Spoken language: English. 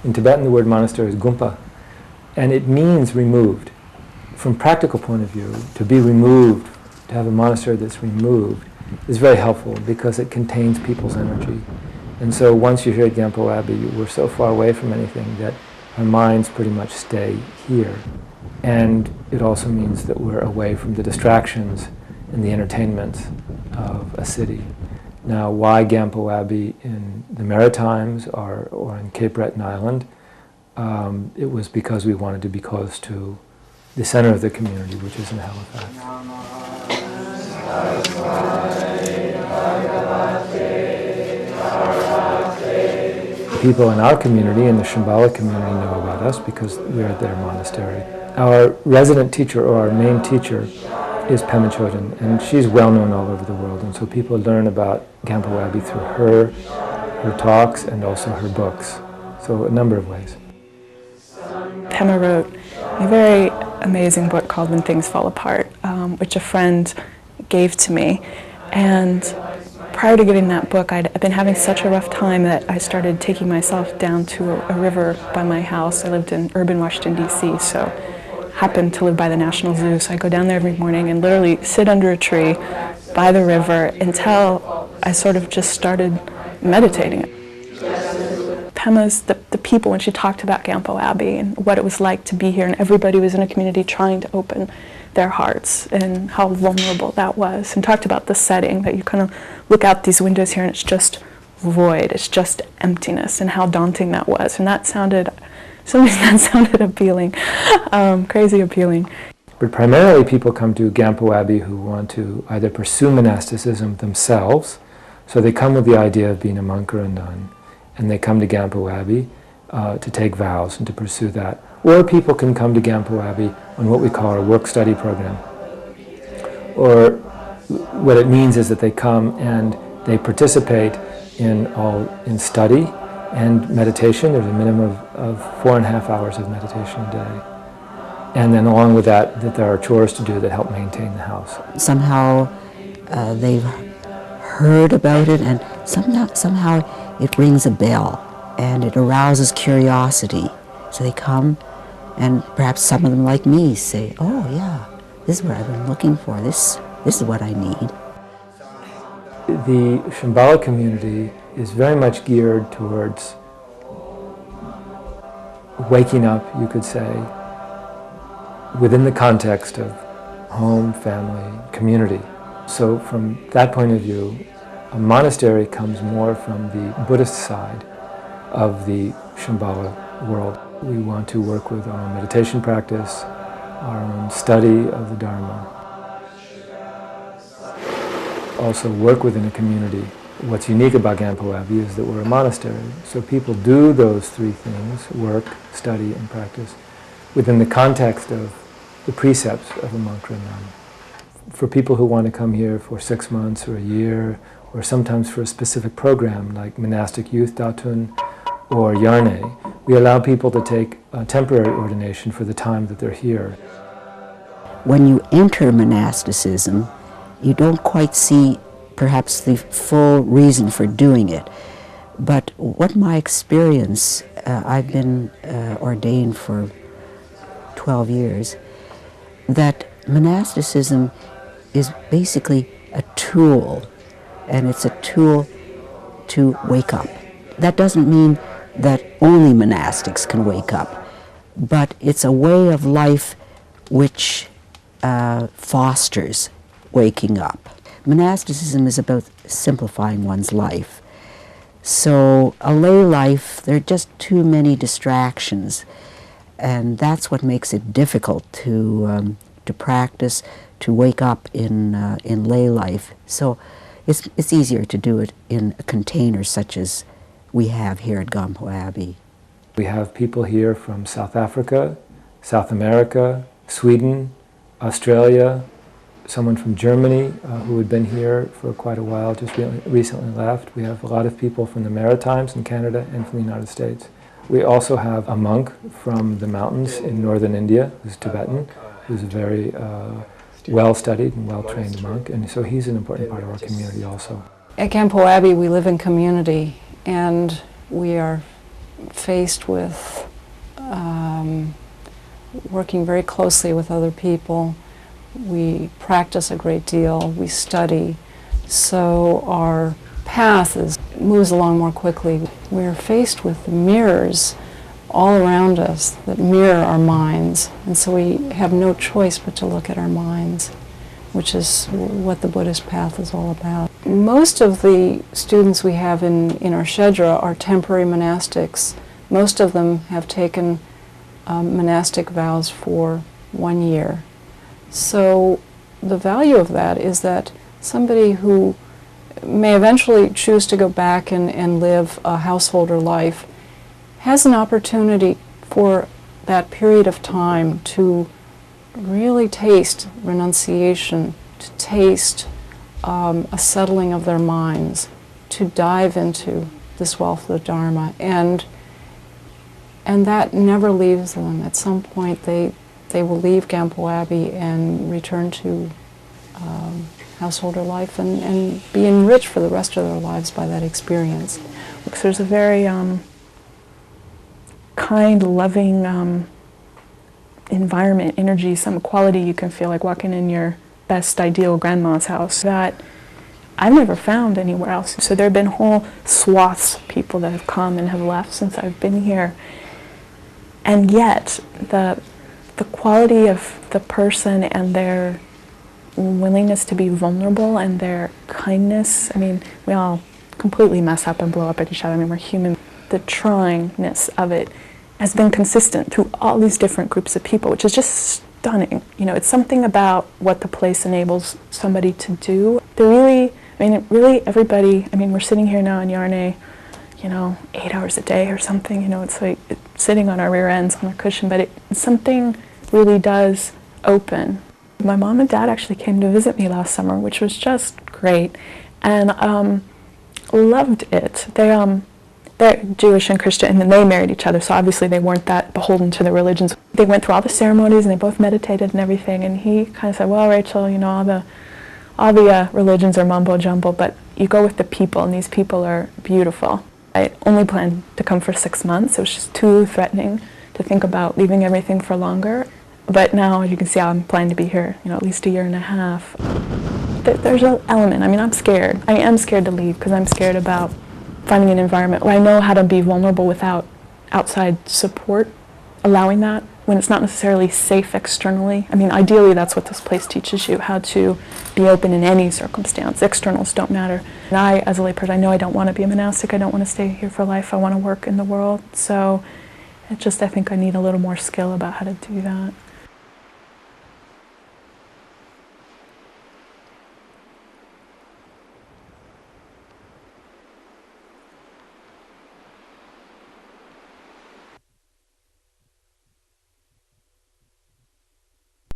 In Tibetan, the word monastery is gumpa, and it means removed. From a practical point of view, to be removed, to have a monastery that's removed, is very helpful because it contains people's energy. And so once you're here at Gampo Abbey, we're so far away from anything that our minds pretty much stay here. And it also means that we're away from the distractions and the entertainments of a city. Now, why Gampo Abbey in the Maritimes or in Cape Breton Island? It was because we wanted to be close to the center of the community, which is in Halifax. People in our community, in the Shambhala community, know about us because we're at their monastery. Our resident teacher, or our main teacher, is Pema Chodron, and she's well known all over the world, and so people learn about Gampo Abbey through her talks, and also her books. So a number of ways. Pema wrote a very amazing book called When Things Fall Apart, which a friend gave to me. And prior to getting that book, I'd been having such a rough time that I started taking myself down to a river by my house. I lived in urban Washington, D.C., so happened to live by the National Zoo. So I go down there every morning and literally sit under a tree by the river until I sort of just started meditating. Pema's, the people, when she talked about Gampo Abbey and what it was like to be here, and everybody was in a community trying to open their hearts, and how vulnerable that was, and talked about the setting, that you kind of look out these windows here and it's just void, it's just emptiness, and how daunting that was. And that sounded, that sounded appealing, crazy appealing. But primarily people come to Gampo Abbey who want to either pursue monasticism themselves, so they come with the idea of being a monk or a nun, and they come to Gampo Abbey to take vows and to pursue that. Or people can come to Gampo Abbey on what we call a work-study program. Or what it means is that they come and they participate in study and meditation. There's a minimum of 4.5 hours of meditation a day. And then along with that, there are chores to do that help maintain the house. Somehow they've heard about it, and somehow it rings a bell and it arouses curiosity. So they come, and perhaps some of them, like me, say, oh yeah, this is what I've been looking for, this is what I need. The Shambhala community is very much geared towards waking up, you could say, within the context of home, family, community. So from that point of view, a monastery comes more from the Buddhist side of the Shambhala world. We want to work with our own meditation practice, our own study of the Dharma. Also work within a community. What's unique about Gampo Abbey is that we're a monastery. So people do those three things, work, study, and practice, within the context of the precepts of a monk or a nun. For people who want to come here for 6 months or a year, or sometimes for a specific program like monastic youth datun or yarne, we allow people to take a temporary ordination for the time that they're here. When you enter monasticism, you don't quite see perhaps the full reason for doing it. But what my experience, I've been ordained for 12 years, that monasticism is basically a tool, and it's a tool to wake up. That doesn't mean that only monastics can wake up, but it's a way of life which fosters waking up. Monasticism is about simplifying one's life. So a lay life, there are just too many distractions, and that's what makes it difficult to practice, to wake up in lay life. So it's easier to do it in a container such as we have here at Gampo Abbey. We have people here from South Africa, South America, Sweden, Australia, someone from Germany who had been here for quite a while, just recently left. We have a lot of people from the Maritimes in Canada and from the United States. We also have a monk from the mountains in northern India, who's Tibetan, who's a very well-studied and well-trained monk, and so he's an important part of our community also. At Gampo Abbey we live in community, and we are faced with working very closely with other people. We practice a great deal, we study, so our path moves along more quickly. We're faced with mirrors all around us that mirror our minds, and so we have no choice but to look at our minds, which is what the Buddhist path is all about. Most of the students we have in our Shedra are temporary monastics. Most of them have taken monastic vows for 1 year. So the value of that is that somebody who may eventually choose to go back and live a householder life has an opportunity for that period of time to really taste renunciation, to taste a settling of their minds, to dive into this wealth of Dharma, and that never leaves them. At some point they will leave Gampo Abbey and return to householder life and be enriched for the rest of their lives by that experience. Because there's a very kind, loving environment, energy, some quality you can feel like walking in your best ideal grandma's house that I've never found anywhere else. So there have been whole swaths of people that have come and have left since I've been here. And yet, the quality of the person and their willingness to be vulnerable and their kindness, I mean, we all completely mess up and blow up at each other. I mean, we're human. The tryingness of it has been consistent through all these different groups of people, which is just stunning. You know, it's something about what the place enables somebody to do. They're really, really everybody, we're sitting here now in Yarne, 8 hours a day or something, it's like sitting on our rear ends on a cushion, but something really does open. My mom and dad actually came to visit me last summer, which was just great, and loved it. They're Jewish and Christian, and then they married each other, so obviously they weren't that beholden to the religions. They went through all the ceremonies, and they both meditated and everything, and he kind of said, well, Rachel, all the religions are mumbo-jumbo, but you go with the people, and these people are beautiful. I only planned to come for 6 months. It was just too threatening to think about leaving everything for longer. But now, as you can see, I'm planning to be here, at least 1.5 years. There's an element. I'm scared. I am scared to leave because I'm scared about finding an environment where I know how to be vulnerable without outside support, allowing that when it's not necessarily safe externally. Ideally, that's what this place teaches you, how to be open in any circumstance. Externals don't matter. And I, as a layperson, I know I don't want to be a monastic. I don't want to stay here for life. I want to work in the world. So I think I need a little more skill about how to do that.